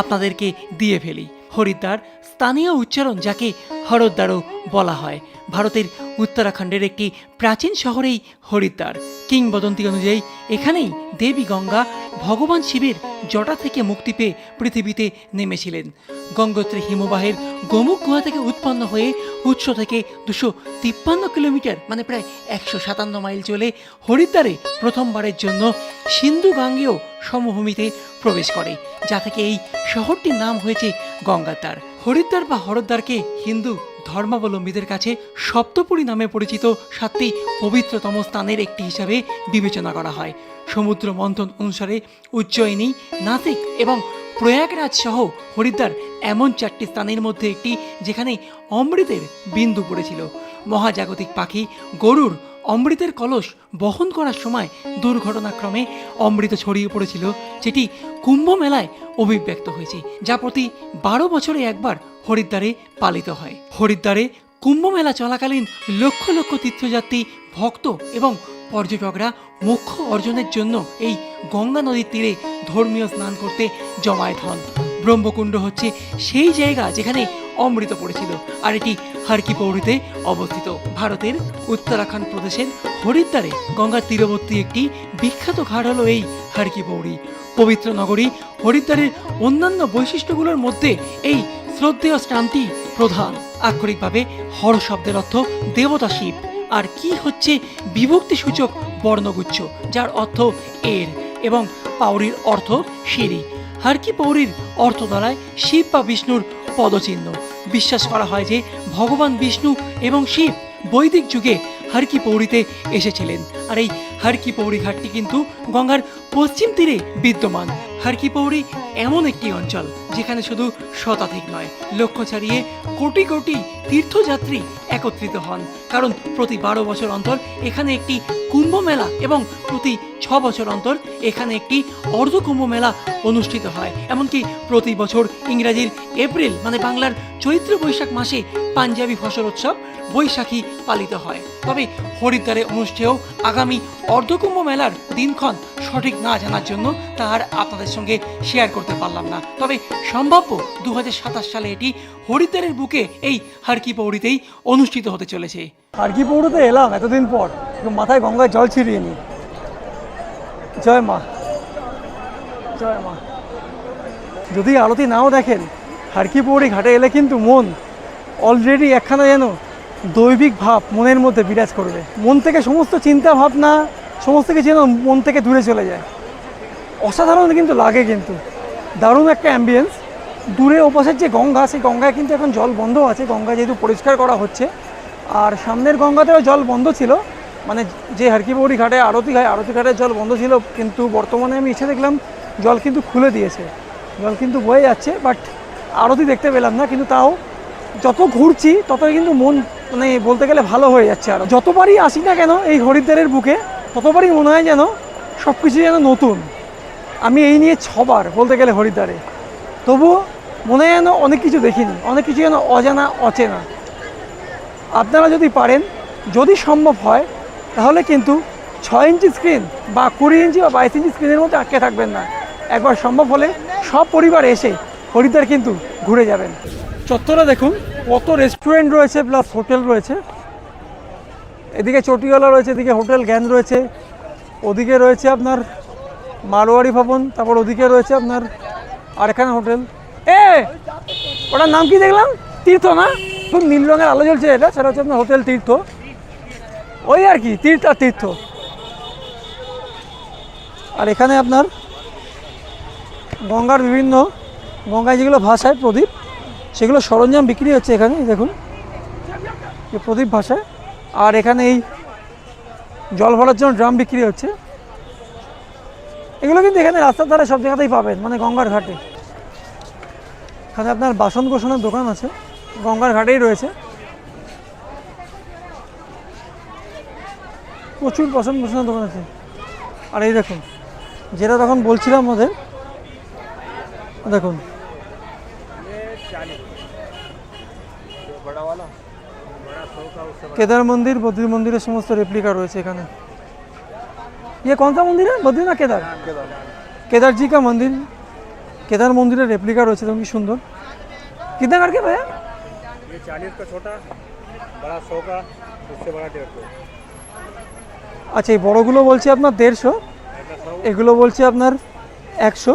আপনাদেরকে দিয়ে ফেলি। হরিদ্বার স্থানীয় উচ্চারণ যাকে হরদ্বারও বলা হয়। ভারতের উত্তরাখণ্ডের একটি প্রাচীন শহরেই হরিদ্বার। কিংবদন্তি অনুযায়ী এখানেই দেবী গঙ্গা ভগবান শিবের জটা থেকে মুক্তি পেয়ে পৃথিবীতে নেমেছিলেন। গঙ্গোত্রী হিমবাহের গোমুখ গুহা থেকে উৎপন্ন হয়ে উৎস থেকে 253 কিলোমিটার মানে প্রায় 157 মাইল চলে হরিদ্বারে প্রথমবারের জন্য সিন্ধু গাঙ্গেয় সমভূমিতে প্রবেশ করে, যা থেকে এই শহরটির নাম হয়েছে গঙ্গাদ্বার। হরিদ্বার বা হরদ্বারকে হিন্দু ধর্মাবলম্বীদের কাছে সপ্তপুরী নামে পরিচিত 7টি পবিত্রতম স্থানের একটি হিসাবে বিবেচনা করা হয়। সমুদ্র মন্থন অনুসারে উজ্জয়িনী, নাসিক এবং প্রয়াগরাজ সহ হরিদ্বার এমন 4টি স্থানের মধ্যে একটি যেখানে অমৃতের বিন্দু পড়েছিল। মহাজাগতিক পাখি গরুর অমৃতের কলস বহন করার সময় দুর্ঘটনাক্রমে অমৃত ছড়িয়ে পড়েছিল, যেটি কুম্ভ মেলায় অভিব্যক্ত হয়েছে, যা প্রতি 12 বছরে একবার হরিদ্বারে পালিত হয়। হরিদ্বারে কুম্ভ মেলা চলাকালীন লক্ষ লক্ষ তীর্থযাত্রী, ভক্ত এবং পর্যটকরা মোক্ষ অর্জনের জন্য এই গঙ্গা নদীর তীরে ধর্মীয় স্নান করতে জমায়েত হন। ব্রহ্মকুণ্ড হচ্ছে সেই জায়গা যেখানে অমৃত পড়েছিল, আর এটি হারকি পৌরিতে অবস্থিত। ভারতের উত্তরাখণ্ড প্রদেশের হরিদ্বারে গঙ্গার তীরবর্তী একটি বিখ্যাত ঘাট হলো এই হারকি পৌরি। পবিত্র নগরী হরিদ্বারের অন্যান্য বৈশিষ্ট্যগুলোর মধ্যে এই শ্রদ্ধেয় স্থানটি প্রধান। আক্ষরিকভাবে হর শব্দের অর্থ দেবতা শিব, আর কি হচ্ছে বিভক্তি সূচক বর্ণগুচ্ছ যার অর্থ এর, এবং পাউরির অর্থ সিঁড়ি। হারকি পৌরির অর্থ দ্বারায় শিব বা বিষ্ণুর পদচিহ্ন। বিশ্বাস করা হয় যে ভগবান বিষ্ণু এবং শিব বৈদিক যুগে হারকি পৌরিতে এসেছিলেন, আর এই হারকি পৌরি ঘাটটি কিন্তু গঙ্গার পশ্চিম তীরে বিদ্যমান। হারকি পৌরি এমন একটি অঞ্চল যেখানে শুধু শতাধিক নয়, লক্ষ্য ছাড়িয়ে কোটি কোটি তীর্থযাত্রী একত্রিত হন, কারণ প্রতি 12 বছর অন্তর এখানে একটি কুম্ভ মেলা এবং প্রতি 6 বছর অন্তর এখানে একটি অর্ধ কুম্ভ মেলা অনুষ্ঠিত হয়। এমনকি প্রতি বছর ইংরাজির এপ্রিল মানে বাংলার চৈত্র বৈশাখ মাসে পাঞ্জাবি ফসল উৎসব বৈশাখী পালিত হয়। তবে হরিদ্বারে অনুষ্ঠেয় আগামী অর্ধকুম্ভ মেলার দিনক্ষণ সঠিক না জানার জন্য তা আর আপনাদের সঙ্গে শেয়ার করতে পারলাম না। তবে সম্ভাব্য 2027 সালে এটি হরিদ্বারের বুকে এই হারকি পৌড়িতেই অনুষ্ঠিত হতে চলেছে। হারকি পৌড়িতে এলাম এতদিন পর, একটু মাথায় গঙ্গায় জল ছিটিয়ে নিই। জয় মা, জয় মা। যদি আরতি নাও দেখেন, হারকি পৌড়ি ঘাটে এলে কিন্তু মন অলরেডি একখানা যেন দৈবিক ভাব মনের মধ্যে বিরাজ করবে। মন থেকে সমস্ত চিন্তা ভাবনা সমস্ত কিছু যেন মন থেকে দূরে চলে যায়। অসাধারণ কিন্তু লাগে, কিন্তু দারুণ একটা অ্যাম্বিয়েন্স। দূরে ওপাশের যে গঙ্গা, সেই গঙ্গায় কিন্তু এখন জল বন্ধ আছে, গঙ্গা যেহেতু পরিষ্কার করা হচ্ছে। আর সামনের গঙ্গাতেও জল বন্ধ ছিল, মানে যে হারকি পৌড়ি ঘাটে আরতি হয়, আরতি ঘাটের জল বন্ধ ছিল, কিন্তু বর্তমানে আমি এসে দেখলাম জল কিন্তু খুলে দিয়েছে, জল কিন্তু বয়ে যাচ্ছে, বাট আরতি দেখতে পেলাম না। কিন্তু তাও যত ঘুরছি ততই কিন্তু মন মানে বলতে গেলে ভালো হয়ে যাচ্ছে। আর যতবারই আসি না কেন এই হরিদ্বারের বুকে, ততবারই মনে হয় যেন সব কিছু যেন নতুন। আমি এই নিয়ে 6 বার বলতে গেলে হরিদ্বারে, তবুও মনে হয় যেন অনেক কিছু দেখিনি, অনেক কিছু যেন অজানা অচেনা। আপনারা যদি পারেন, যদি সম্ভব হয়, তাহলে কিন্তু 6 ইঞ্চি স্ক্রিন বা 20 ইঞ্চি বা 22 ইঞ্চি স্ক্রিনের মধ্যে আটকে থাকবেন না। একবার সম্ভব হলে সব পরিবার এসে হরিদ্বার কিন্তু ঘুরে যাবেন। চত্বরে দেখুন কত রেস্টুরেন্ট রয়েছে, প্লাস হোটেল রয়েছে। এদিকে চটিওয়ালা রয়েছে, এদিকে হোটেল জ্ঞান রয়েছে, ওদিকে রয়েছে আপনার মারোয়ারি ভবন, তারপর ওদিকে রয়েছে আপনার আরেকখানা হোটেল। ওটার নাম কি দেখলাম? তীর্থ না? খুব নীল রঙের আলো জ্বলছে, এটা সেটা হচ্ছে আপনার হোটেল তীর্থ। ওই আর কি, তীর্থ আর তীর্থ। আর এখানে আপনার গঙ্গার বিভিন্ন, গঙ্গায় যেগুলো ভাসায় প্রদীপ, সেগুলো সরঞ্জাম বিক্রি হচ্ছে এখানে। দেখুন এই প্রদীপ ভাসায়। আর এখানে এই জল ভরার জন্য ড্রাম বিক্রি হচ্ছে। এগুলো কিন্তু এখানে রাস্তার ধারে সব জায়গাতেই পাবেন, মানে গঙ্গার ঘাটে। এখানে আপনার বাসন কোসনের দোকান আছে, গঙ্গার ঘাটেই রয়েছে। প্রচুর বাসন কোসনের দোকান আছে। আর এই দেখুন, যেটা তখন বলছিলাম ওদের, দেখুন केदार मंदिर, बद्री मंदिर समस्त रेप्लिका रही है एखाने। ये कौन सा मंदिर है? बद्री ना केदार? केदार जी का मंदिर, केदार मंदिर रेप्लिका रही है, सुंदर। कितना करके भैया? ये 40 का छोटा, बड़ा 100 का, उससे बड़ा 150। अच्छा, ये बड़ोगुलो बोलছে আপনার 150, এগুলো বলছে আপনার 100,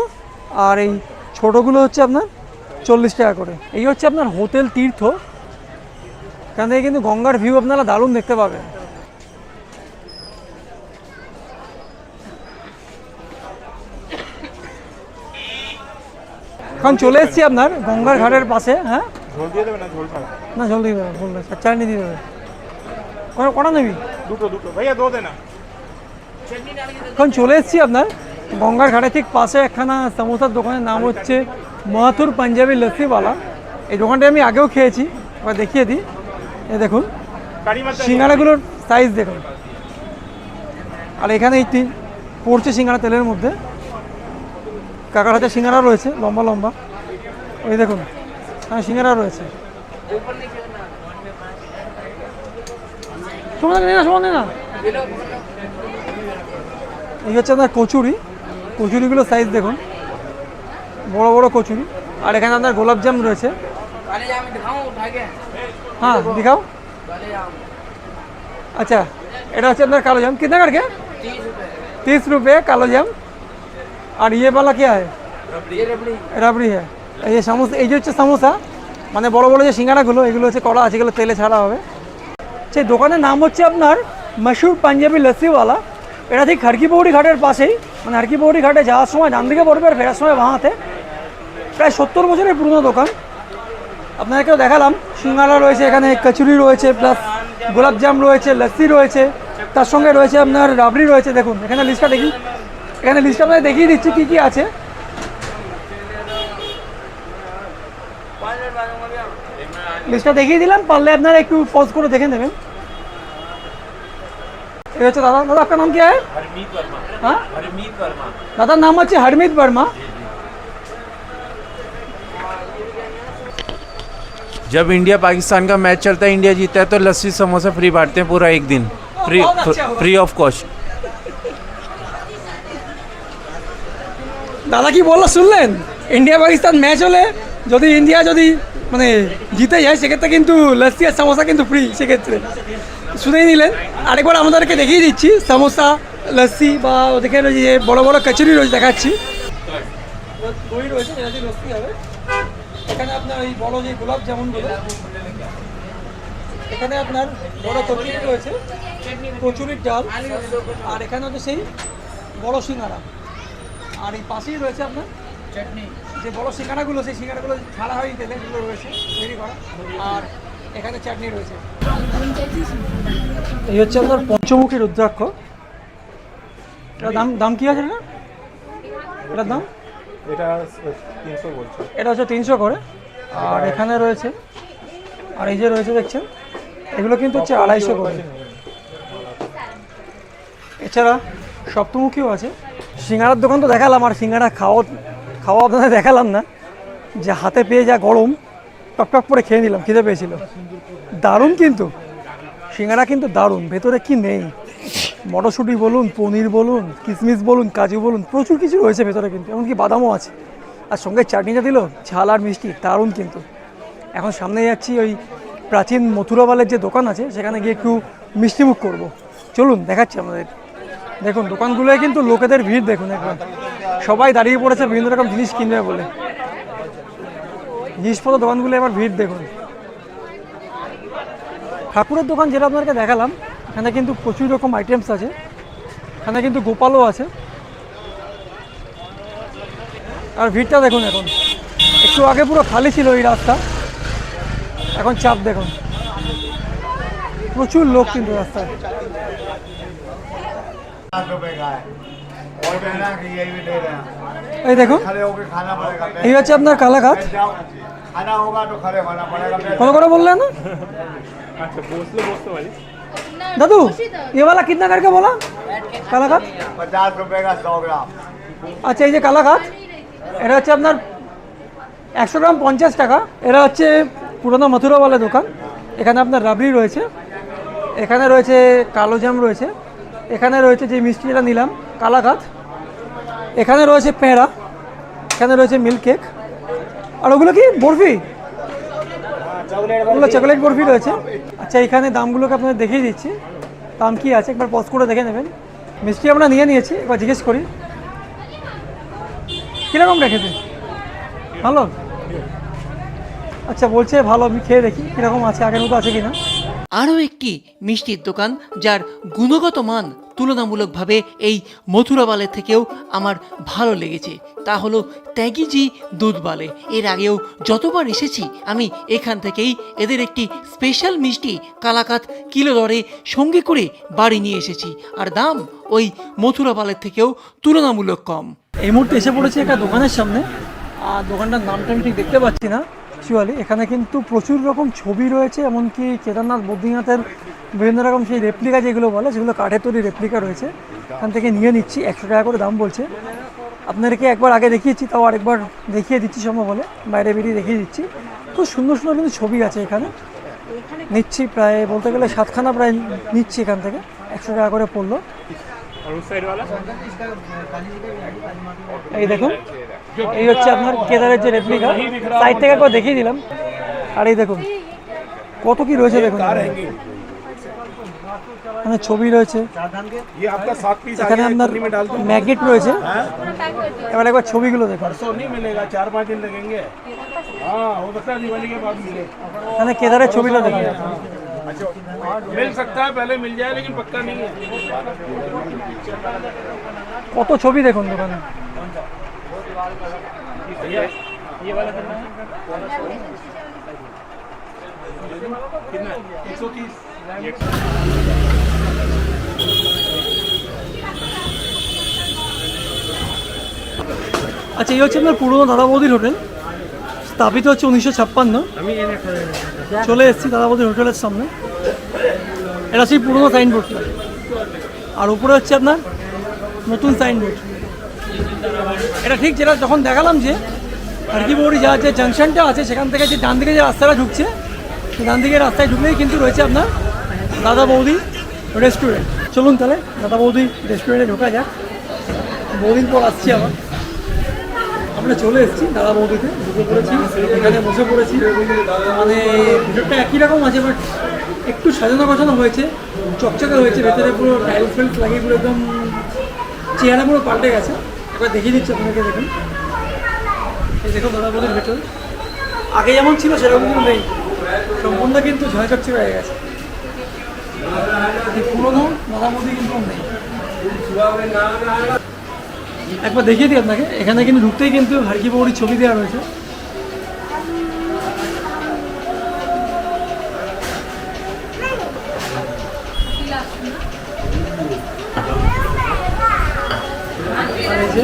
আর এই ছোটোগুলো হচ্ছে আপনার 40 টাকা করে। এই হচ্ছে আপনার হোটেল তীর্থ। এখান থেকে কিন্তু গঙ্গার ভিউ আপনারা দারুণ দেখতে পাবেন। এখন চলে এসেছি আপনার গঙ্গার ঘাটের পাশে। হ্যাঁ, ঝোল দিয়ে দেবে না? ঝোল খাও না, ঝোল দিয়ে দেবে, ঝোল দেবে, চাটনি দিয়ে দেবে। কটা নেবি? দুটো ভাইয়া দো দেনা। এখন চলে এসেছি আপনার গঙ্গার ঘাটের ঠিক পাশে একখানা সমোসার দোকানের নাম হচ্ছে মাহাতুর পাঞ্জাবি লস্যিওয়ালা। এই দোকানটা আমি আগেও খেয়েছি, এবার দেখিয়ে দিই। এই দেখুন সিঙ্গাড়াগুলোর সাইজ দেখুন। আর এখানে একটি পড়ছে সিঙ্গাড়া তেলের মধ্যে। কাকার হাতে সিঙ্গাড়া রয়েছে লম্বা লম্বা, ওই দেখুন হ্যাঁ সিঙ্গাড়া রয়েছে। সমান না, এই হচ্ছে আপনার কচুরি। কচুরিগুলো সাইজ দেখুন, বড় বড় কচুরি। আর এখানে আপনার গোলাপজাম রয়েছে। हाँ दिखाओ। अच्छा, এটা হচ্ছে আপনার কালো জাম। कितना करके? 30 रुपये कालो जाम। और ये वाला क्या है? रबड़ी है। ये समोसा, এই যে হচ্ছে সমোসা, মানে বড় বড় যে সিঙ্গাড়াগুলো, এগুলো হচ্ছে কড়া আছে, এগুলো তেলে ছাড়া হবে। সেই দোকানের নাম হচ্ছে আপনার মশহুর পাঞ্জাবি লস্যিওয়ালা। এটা ঠিক হারকি পৌড়ি ঘাটের পাশেই, মানে হারকি পৌড়ি ঘাটে যাওয়ার সময় ডান দিকে পড়বে আর ফেরার সময় বাঁহাতে। প্রায় 70 বছরের পুরনো দোকান। আপনাদেরকেও দেখালাম, সিঙ্গাড়া রয়েছে এখানে, কচুরি রয়েছে, প্লাস গোলাপজাম রয়েছে, লস্যি রয়েছে, তার সঙ্গে রয়েছে আপনার রাবড়ি রয়েছে। দেখুন এখানে লিস্টটা দেখি, এখানে লিস্টটা আপনাদের দেখিয়ে দিচ্ছি কী কী আছে। লিস্টটা দেখিয়ে দিলাম, পারলে আপনারা একটু পজ করে দেখে নেবেন। এই হচ্ছে দাদা। দাদা আপনার নাম কি? हरमीत वर्मा। हाँ, हरमीत वर्मा। দাদার নাম হচ্ছে হরমিত বর্মা। जब इंडिया पाकिस्तान का मैच चलता है, इंडिया जीता है, तो लस्सी समोसा फ्री बांटते हैं पूरा एक दिन, बहुत अच्छा हुआ। Free of cost. দাদা কি বললো শুনলেন? ইন্ডিয়া পাকিস্তান ম্যাচ হলে যদি ইন্ডিয়া যদি মানে জিতে যায় সেক্ষেত্রে কিন্তু লস্যি আর সমোসা কিন্তু ফ্রি, সেক্ষেত্রে শুনেই নিলেন। আরেকবার আমাদেরকে দেখিয়ে দিচ্ছি সমোসা, লস্যি বা ওদিকে যে বড় বড় কচুরি রয়েছে দেখাচ্ছি। দই রয়েছে, লস্যি হবে। এখানে আপনার এই বড় যে গোলাপ জামুনগুলো, এখানে আপনার বড় কচুরি রয়েছে, কচুরির ডাল, আর এখানে হচ্ছে সেই বড় সিঙ্গারা, আর এই পাশেই রয়েছে আপনার চাটনি, যে বড় সিঙ্গারাগুলো সেই সিঙ্গারাগুলো ছাড়া হয় তেলে এগুলো রয়েছে তৈরি করা, আর এখানে চাটনি রয়েছে। এই হচ্ছে আপনার পঞ্চমুখী রুদ্রাক্ষ। এটার দাম কি আছে এটা? এটার দাম এটা 300 বলছে। এটা হচ্ছে 300 করে। আর এখানে রয়েছে, আর এই যে রয়েছে দেখছেন, এগুলো কিন্তু হচ্ছে 250 করে। এছাড়া সপ্তমুখীও আছে। সিঙ্গারার দোকান তো দেখালাম, আর সিঙ্গারা খাওয়া আপনাদের দেখালাম না, যে হাতে পেয়ে যা গরম টক টক করে খেয়ে নিলাম, খিদে পেয়েছিল। দারুণ কিন্তু সিঙ্গারা, কিন্তু দারুণ। ভেতরে কি নেই, মটরশুঁটি বলুন, পনির বলুন, কিশমিশ বলুন, কাজু বলুন, প্রচুর কিছু রয়েছে ভেতরে কিন্তু, এমনকি বাদামও আছে। আর সঙ্গে চাটনিটা দিল ঝাল আর মিষ্টি, দারুণ কিন্তু। এখন সামনে যাচ্ছি ওই প্রাচীন মথুরাবালের যে দোকান আছে সেখানে গিয়ে একটু মিষ্টিমুখ করব। চলুন দেখাচ্ছি আমাদের। দেখুন দোকানগুলোয় কিন্তু লোকেদের ভিড় দেখুন, একবার সবাই দাঁড়িয়ে পড়েছে বিভিন্ন রকম জিনিস কিনবে বলে। জিনিসপত্র দোকানগুলো এবার ভিড় দেখুন। ঠাকুরের দোকান যেটা আপনাদেরকে দেখালাম, এখানে কিন্তু প্রচুর রকম আইটেমস আছে। এখানে কিন্তু গোপালও আছে। আর ভিড়টা দেখুন, এখন একটু আগে পুরো খালি ছিল এই রাস্তা, এখন চাপ দেখুন, প্রচুর লোক কিন্তু রাস্তায়। এই দেখুন, এই হচ্ছে আপনার কালাকাত। কত করে বললেন না আচ্ছা, বসতে পারি। दादू? ये वाला कितना करके बोला? কালাকাত 50 रुपए का 100 ग्राम। আচ্ছা, এই যে কালাকাত, এটা হচ্ছে আপনার 100 গ্রাম 50 টাকা। এটা হচ্ছে পুরোনো মথুরাওয়ালা দোকান। এখানে আপনার রাবড়ি রয়েছে, এখানে রয়েছে কালো জাম রয়েছে, এখানে রয়েছে যে মিষ্টি যেটা নিলাম কালাকাত, এখানে রয়েছে পেঁড়া, এখানে রয়েছে মিল্ক কেক, আর ওগুলো কি বরফি, ওগুলো চকলেট বরফি রয়েছে। আচ্ছা, এখানে দামগুলোকে আপনাদের দেখিয়ে দিচ্ছি, দাম কি আছে একবার পজ করে দেখে নেবেন। মিষ্টি আমরা নিয়ে নিয়েছি, একবার জিজ্ঞেস করি কীরকম রেখেছে। ভালো? আচ্ছা, বলছে ভালো, আমি খেয়ে দেখি কীরকম আছে, আগের মতো আছে কিনা। আরও একটি মিষ্টির দোকান যার গুণগত মান তুলনামূলকভাবে এই মথুরাবালের থেকেও আমার ভালো লেগেছে, তা হলো ত্যাগীজি দুধবালে। এর আগেও যতবার এসেছি আমি এখান থেকেই এদের একটি স্পেশাল মিষ্টি কালাকাত কিলো দরে সঙ্গে করে বাড়ি নিয়ে এসেছি, আর দাম ওই মথুরাবালের থেকেও তুলনামূলক কম। এই মুহূর্তে এসে পড়েছি একটা দোকানের সামনে, আর দোকানটার নামটা আমি ঠিক দেখতে পাচ্ছি না অ্যাকচুয়ালি। এখানে কিন্তু প্রচুর রকম ছবি রয়েছে, এমনকি কেদারনাথ বদ্রীনাথের বিভিন্ন রকম সেই রেপ্লিকা যেগুলো বলে, সেগুলো কাঠের তৈরি রেপ্লিকা রয়েছে। এখান থেকে নিয়ে নিচ্ছি, 100 টাকা করে দাম বলছে। আপনাদেরকে একবার আগে দেখিয়েছি, তাও আরেকবার দেখিয়ে দিচ্ছি সম্ভব হলে, বাইরে বেরিয়ে দেখিয়ে দিচ্ছি। খুব সুন্দর সুন্দর কিন্তু ছবি আছে এখানে। নিচ্ছি প্রায় বলতে গেলে 7খানা প্রায় নিচ্ছি এখান থেকে, 100 টাকা করে পড়লো। এই দেখুন, এই হচ্ছে আপনার কেদারের যে রেপ্লিকা, সাইড থেকে একবার দেখিয়ে দিলাম। আর এই দেখুন কত কি রয়েছে দেখুন, মানে ছবি রয়েছে, এখানে আপনার ম্যাগনেট রয়েছে। এবার একবার ছবিগুলো দেখুন, এখানে কেদারের ছবিটা দেখুন। मिल सकता है, पहले मिल जाए लेकिन पक्का नहीं है। কত ছবি দেখুন দোকানে। ये वाला कितना है? कितना? 130। আচ্ছা, এই হচ্ছে আপনার পুরোনো দাদা বৌদির হোটেল, স্থাপিত হচ্ছে 1956। চলে এসেছি দাদা বৌদির হোটেলের সামনে। এটা সেই পুরোনো সাইনবোর্ডটা, আর উপরে হচ্ছে আপনার নতুন সাইনবোর্ড। এটা ঠিক যেটা যখন দেখালাম যে হারকি পৌড়ি যাওয়ার যে জাংশনটা আছে, সেখান থেকে যে ডান দিকে যে রাস্তাটা ঢুকছে, সেই ডান দিকে রাস্তায় ঢুকলেই কিন্তু রয়েছে আপনার দাদা বৌদি রেস্টুরেন্ট। চলুন তাহলে দাদা বৌদি রেস্টুরেন্টে ঢোকা যাক, বহুদিন পর আসছি আবার। আমরা চলে এসেছি দাদা বৌদিতে, ঢুকে পড়েছি, এখানে বসে পড়েছি। মানে ভিতরটা একই রকম আছে, বাট একটু সাজানো গোছানো হয়েছে, চকচকে হয়েছে, ভেতরে পুরো টাইল ফেল্ট লাগিয়ে পুরো একদম চেহারা পুরো পাল্টে গেছে। একবার দেখিয়ে দিচ্ছি আপনাকে, দেখুন এই দেখুন দাদা বৌদির ভেতর আগে যেমন ছিল সেরকম কিন্তু নেই, সম্পূর্ণ কিন্তু ঝয় চকচকে হয়ে গেছে। পুরোনো দাদা বৌদি কিন্তু নেই। একবার দেখিয়ে দিই আপনাকে, এখানে কিন্তু ঢুকতেই কিন্তু হারকি পৌড়ির ছবি দেওয়া রয়েছে। আর এই যে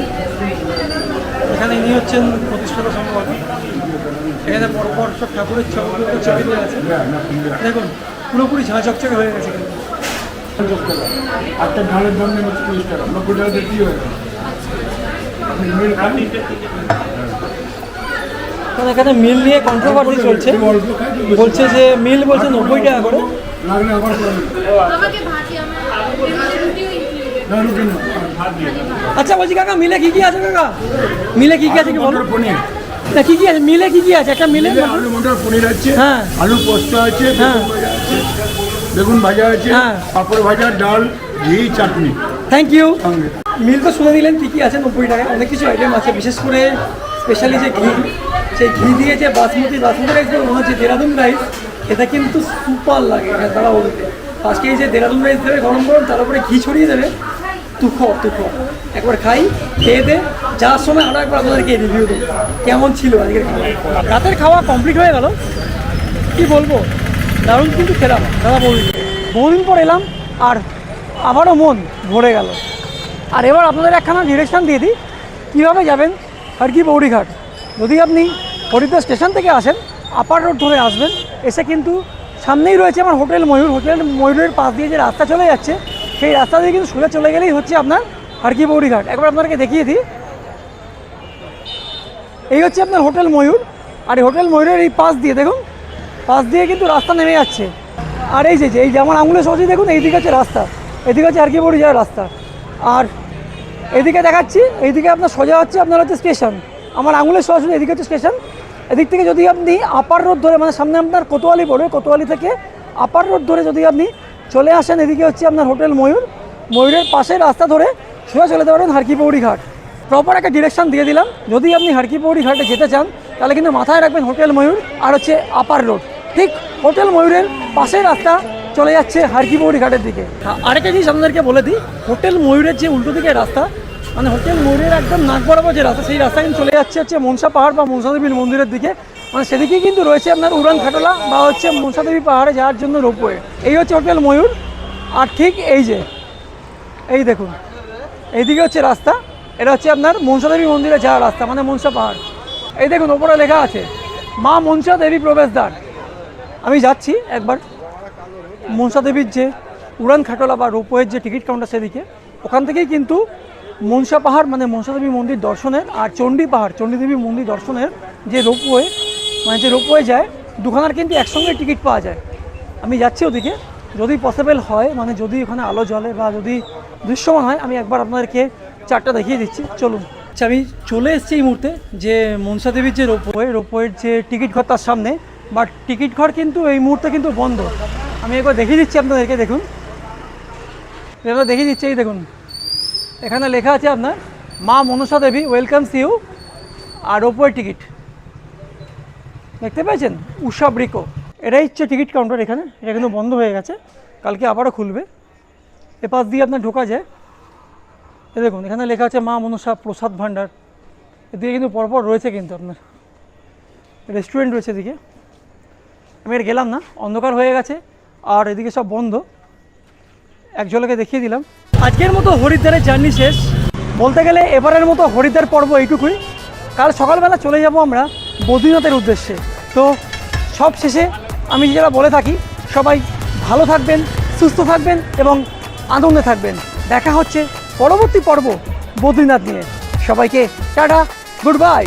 এখানে ইনি হচ্ছেন প্রতিষ্ঠাতা সম্ভবত। এখানে পরপর সব ঠাকুরের ছবি দেওয়া আছে, দেখুন পুরোপুরি ঝাঁ চকচকে হয়ে গেছে কিন্তু। একটা ঢালের দাম নেবে 30 টাকা, 90 টাকা কি হয়? এখানে মিল নিয়ে কন্ট্রোভার্সি চলছে, বলছে যে মিল বলছে 90 টাকা করে। লাগলে আবার আমাকে ভাজি আমার রুটি আচ্ছা বলছি কাকা, মিলে কি কি আছে কাকা? মিলে কি কি আছে কি বলো? পনির, না কি কি আছে মিলে, কি কি আছে? একটা মিলে আলু মটর পনির আছে, হ্যাঁ। আলু পোস্ত আছে, হ্যাঁ। বেগুন ভাজা আছে, হ্যাঁ। পাঁপড় ভাজা, ডাল, ঘি, চাটনি থ্যাংক ইউ। সঙ্গে। মিল তো শুনে দিলেন কী কী আছে 90 টাকায়, অনেক কিছু আইটেম আছে, বিশেষ করে স্পেশালি যে ঘি, সেই ঘি দিয়ে যে বাসমতি রাইস মনে হচ্ছে দেরাদুন রাইস, এটা কিন্তু সুপার লাগে এখানে তারা বলতে। আজকে এই যে দেরাদুন রাইস দেবে গরম গরম, তার উপরে ঘি ছড়িয়ে দেবে, তুখো একবার খাই, খেয়ে দে, যাওয়ার সময় আরও একবার আপনাদেরকে রিভিউ দেবো কেমন ছিল আজকের খাওয়া। রাতের খাওয়া কমপ্লিট হয়ে গেল, কি বলবো, দারুণ কিন্তু খেলাম দাদা বৌদি। বহুদিন পর এলাম আর আবারও মন ভরে গেল। আর এবার আপনাদের একখানা ডিরেকশান দিয়ে দিই কীভাবে যাবেন হারকি পৌড়ি ঘাট। যদি আপনি হরিদ্বার স্টেশন থেকে আসেন, আপার রোড ধরে আসবেন, এসে কিন্তু সামনেই রয়েছে আমার হোটেল ময়ূর। হোটেল ময়ূরের পাশ দিয়ে যে রাস্তা চলে যাচ্ছে, সেই রাস্তা দিয়ে কিন্তু সোজা চলে গেলেই হচ্ছে আপনার হারকি পৌড়ি ঘাট। একবার আপনাদেরকে দেখিয়ে দিই, এই হচ্ছে আপনার হোটেল ময়ূর। আর এই হোটেল ময়ূরের এই পাশ দিয়ে দেখুন, পাশ দিয়ে কিন্তু রাস্তা নেমে যাচ্ছে। আর এই যে আমার আঙুলে সহজে দেখুন, এইদিকে হচ্ছে রাস্তা, এদিকে হচ্ছে হারকি পৌড়ি যাওয়ার রাস্তা। আর এদিকে দেখাচ্ছি, এইদিকে আপনার সোজা হচ্ছে আপনার হচ্ছে স্টেশন, আমার আঙুলের সরাসরি এদিকে হচ্ছে স্টেশন। এদিক থেকে যদি আপনি আপার রোড ধরে, মানে সামনে আপনার কোতোয়ালি পড়বে, কোতোয়ালি থেকে আপার রোড ধরে যদি আপনি চলে আসেন, এদিকে হচ্ছে আপনার হোটেল ময়ূর। ময়ূরের পাশে রাস্তা ধরে সোজা চলে যেতে পারেন হারকি পৌড়ি ঘাট। প্রপার একটা ডিরেকশান দিয়ে দিলাম। যদি আপনি হারকি পৌড়ি ঘাটে যেতে চান, তাহলে কিন্তু মাথায় রাখবেন হোটেল ময়ূর আর হচ্ছে আপার রোড। ঠিক হোটেল ময়ূরের পাশে রাস্তা চলে যাচ্ছে হারকি পৌড়ি ঘাটের দিকে। আরেকটা জিনিস আপনাদেরকে বলে দিই, হোটেল ময়ূরের যে উল্টো দিকের রাস্তা, মানে হোটেল ময়ূরের একদম নাক বরাবর যে রাস্তা, সেই রাস্তা কিন্তু চলে যাচ্ছে হচ্ছে মনসা পাহাড় বা মনসা দেবীর মন্দিরের দিকে। মানে সেদিকে কিন্তু রয়েছে আপনার উড়ান খাটোলা বা হচ্ছে মনসা দেবী পাহাড়ে যাওয়ার জন্য রোপওয়ে। এই হচ্ছে হোটেল ময়ূর। আর ঠিক এই দেখুন, এইদিকে হচ্ছে রাস্তা, এটা হচ্ছে আপনার মনসা দেবী মন্দিরে যাওয়ার রাস্তা, মানে মনসা পাহাড়। এই দেখুন ওপরে লেখা আছে মা মনসা দেবী প্রবেশদ্বার। আমি যাচ্ছি একবার মনসা দেবীর যে উড়ান খাটোলা বা রোপওয়ের যে টিকিট কাউন্টার, সেদিকে ওখান থেকেই কিন্তু মনসা পাহাড় মানে মনসা দেবী মন্দির দর্শনের আর চণ্ডী পাহাড় চণ্ডী দেবী মন্দির দর্শনের যে রোপওয়ে, মানে যে রোপওয়ে যায়, দুখানার কিন্তু একসঙ্গে টিকিট পাওয়া যায়। আমি যাচ্ছি ওদিকে, যদি পসিবল হয়, মানে যদি ওখানে আলো জ্বলে বা যদি দৃশ্যমান হয়, আমি একবার আপনাদেরকে চারটা দেখিয়ে দিচ্ছি, চলুন। আচ্ছা, আমি চলে এসেছি এই মুহূর্তে যে মনসা দেবীর যে রোপওয়ের যে টিকিট ঘর তার সামনে, বাট টিকিট ঘর কিন্তু এই মুহূর্তে কিন্তু বন্ধ। আমি একবার দেখিয়ে দিচ্ছি আপনাদেরকে, দেখুন এবার দেখিয়ে দিচ্ছি। এই দেখুন এখানে লেখা আছে আপনার মা মনসা দেবী ওয়েলকামস ইউ, আর রোপওয়ে টিকিট দেখতে পেয়েছেন, উষা ব্রিকো। এটাই হচ্ছে টিকিট কাউন্টার এখানে। এটা কিন্তু বন্ধ হয়ে গেছে, কালকে আবারও খুলবে। এ পাশ দিয়ে আপনার ঢোকা যায়। এ দেখুন এখানে লেখা আছে মা মনসা প্রসাদ ভাণ্ডার। এদিকে কিন্তু পরপর রয়েছে কিন্তু আপনার রেস্টুরেন্ট রয়েছে এদিকে। আমি আর গেলাম না, অন্ধকার হয়ে গেছে আর এদিকে সব বন্ধ। এক ঝলকে দেখিয়ে দিলাম। আজকের মতো হরিদ্বারের জার্নি শেষ। বলতে গেলে এবারের মতো হরিদ্বার পর্ব এইটুকুই। কাল সকালবেলা চলে যাব আমরা বদ্রীনাথের উদ্দেশ্যে। তো সব শেষে আমি যেটা বলে থাকি, সবাই ভালো থাকবেন, সুস্থ থাকবেন এবং আনন্দে থাকবেন। দেখা হচ্ছে পরবর্তী পর্ব বদ্রীনাথ নিয়ে। সবাইকে টাটা, গুড বাই।